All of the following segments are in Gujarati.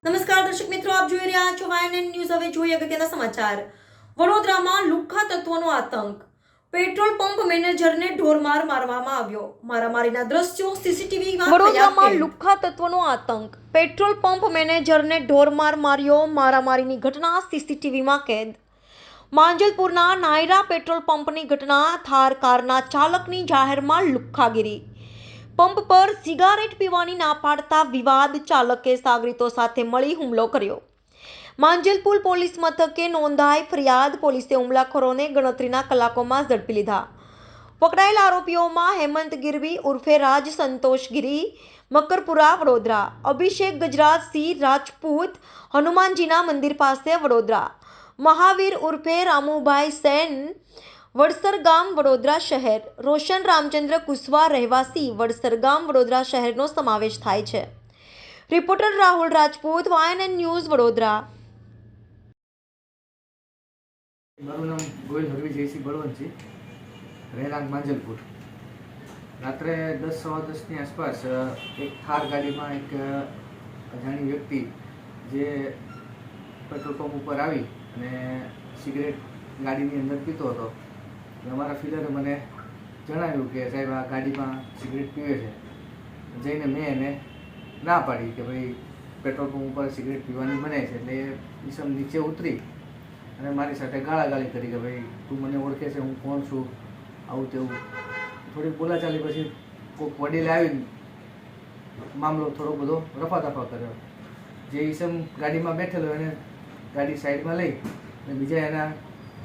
નમસ્કાર દર્શક મિત્રો, આપ જોઈ રહ્યા છો YNN ન્યૂઝ। હવે જોઈએ અગત્યના સમાચાર। વડોદરામાં લુખ્ખા તત્વોનો આતંક, પેટ્રોલ પંપ મેનેજરને ઢોરમાર મારવામાં આવ્યો। મારામારીના દ્રશ્યો સીસીટીવીમાં વડોદરામાં લુખ્ખા તત્વોનો આતંક, પેટ્રોલ પંપ મેનેજરને ઢોરમાર માર્યો। મારામારીની ઘટના સીસીટીવીમાં કેદ। માંજલપુરના નાયરા પેટ્રોલ પંપની ઘટના, થાર કારના ચાલકની જાહેરમાં લુખ્ખાગીરી। પંપ પર સિગારેટ પીવાની ના પાડતા વિવાદ, ચાલકે સાગરીતો સાથે મળી હુમલો કર્યો। માંજલપુર પોલીસ મથકે નોંધાઈ ફરિયાદ। પોલીસે હુમલાખોરોને ગણતરીના કલાકોમાં ઝડપી લીધા। પકડાયેલ આરોપીઓમાં હેમંત ગીરવી ઉર્ફે રાજ સંતોષ ગીરી, મકરપુરા વડોદરા; અભિષેક ગજરાજસિંહ રાજપૂત, હનુમાનજીના મંદિર પાસે વડોદરા; મહાવીર ઉર્ફે રામુભાઈ સેન, વડસર ગામ વડોદરા શહેર; રોશન રામચંદ્ર કુશવા રહેવાસી વડસર ગામ વડોદરા શહેરનો સમાવેશ થાય છે। Reporter Rahul Rajput, YNN news, Vadodara. મારું નામ ગોયલ હરવી જયસિંહ બળવંતજી, રહેણાંક માંજલપુર। રાત્રે 10 સવા 10ની આસપાસ એક થાર ગાડીમાં એક અજાણી વ્યક્તિ જે પેટ્રોલ પંપ ઉપર આવી અને સિગરેટ ગાડીની અંદર પીતો હતો। અમારા ફિલરે મને જણાવ્યું કે સાહેબ આ ગાડીમાં સિગરેટ પીવે છે। જઈને મેં એને ના પાડી કે ભાઈ પેટ્રોલ પંપ ઉપર સિગરેટ પીવાની મનાય છે। એટલે એ ઈસમ નીચે ઉતરી અને મારી સાથે ગાળાગાળી કરી કે ભાઈ તું મને ઓળખે છે, હું કોણ છું, આવું તેવું। થોડીક બોલાચાલી પછી કોઈક વડીલે આવીને મામલો થોડો બધો રફાદફા કર્યો। જે ઈસમ ગાડીમાં બેઠેલો એને ગાડી સાઈડમાં લઈ અને બીજા એના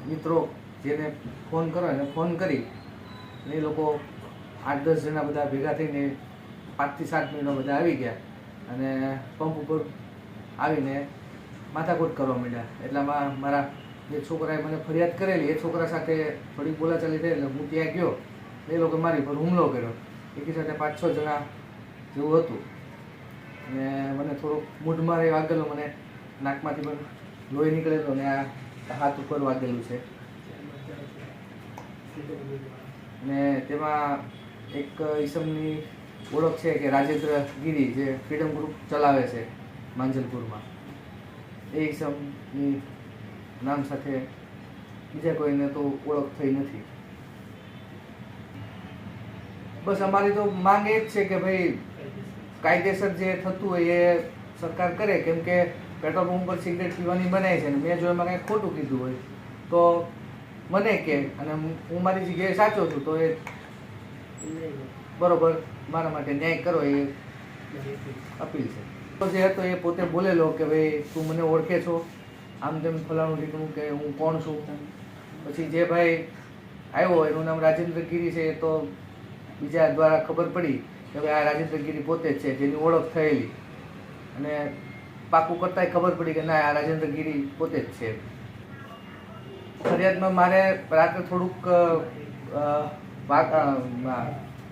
મિત્રો જેને ફોન કરો એને ફોન કરી અને એ લોકો 8-10 જણા બધા ભેગા થઈને 5 થી 7 મિનિટમાં બધા આવી ગયા અને પંપ ઉપર આવીને માથાકૂટ કરવા માંડ્યા। એટલામાં મારા જે છોકરાએ મને ફરિયાદ કરેલી એ છોકરા સાથે થોડી બોલાચાલી થઈ એટલે હું ત્યાં ગયો। એ લોકો મારી પર હુમલો કર્યો। એકી સાથે 5-6 જણા જેવું હતું અને મને થોડોક મૂઢમાં વાગેલો, મને નાકમાંથી પણ લોહી નીકળેલો અને આ હાથ ઉપર વાગેલું છે। અને તેમાં એક ઈસમની ઓળખ છે કે રાજેન્દ્ર ગીરી, જે ફ્રીડમ ગ્રુપ ચલાવે છે માંજલપુરમાં। એ ઈસમની નામ સાથે બીજા કોઈને તો ઓળખ થઈ નથી। બસ અમારી તો માંગ એ જ છે કે ભાઈ કાયદેસર જે થતું હોય એ સરકાર કરે, કેમ કે પેટ્રોલ પંપ પર સિગરેટ પીવાની બનાય છે અને મેં જો એમાં કંઈ ખોટું કીધું હોય તો મને કે, અને હું મારી જગ્યાએ સાચો છું તો એ બરોબર મારા માટે ન્યાય કરો, એ અપીલ છે। તો જે હતો એ પોતે બોલેલો કે ભાઈ તું મને ઓળખે છો, આમ તેમ ફલાણું ઢીકણું, કે હું કોણ છું। પછી જે ભાઈ આવ્યો એનું નામ રાજેન્દ્ર ગીરી છે, એ તો બીજા દ્વારા ખબર પડી કે ભાઈ આ રાજેન્દ્ર ગીરી પોતે જ છે, જેની ઓળખ થયેલી અને પાકું કરતાંય ખબર પડી કે ના આ રાજેન્દ્ર ગીરી પોતે જ છે। ફરિયાદમાં મારે રાત્રે થોડુંક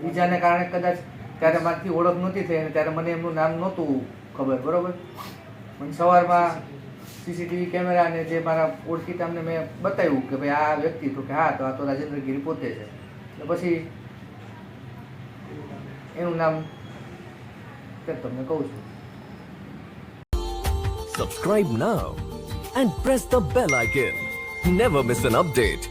બીજાને કારણે કદાચ ત્યારે મારાથી ઓળખ નહોતી થઈ અને ત્યારે મને એમનું નામ નહોતું ખબર, બરાબર। પણ સવારમાં સીસીટીવી કેમેરા અને જે મારા ઓળખીતામને મેં બતાવ્યું કે ભાઈ આ વ્યક્તિ, તો કે હા, તો આ તો રાજેન્દ્ર ગીરી પોતે છે। તો પછી એનું નામ તમને કહું છું। Subscribe now and press the bell icon. Never miss an update.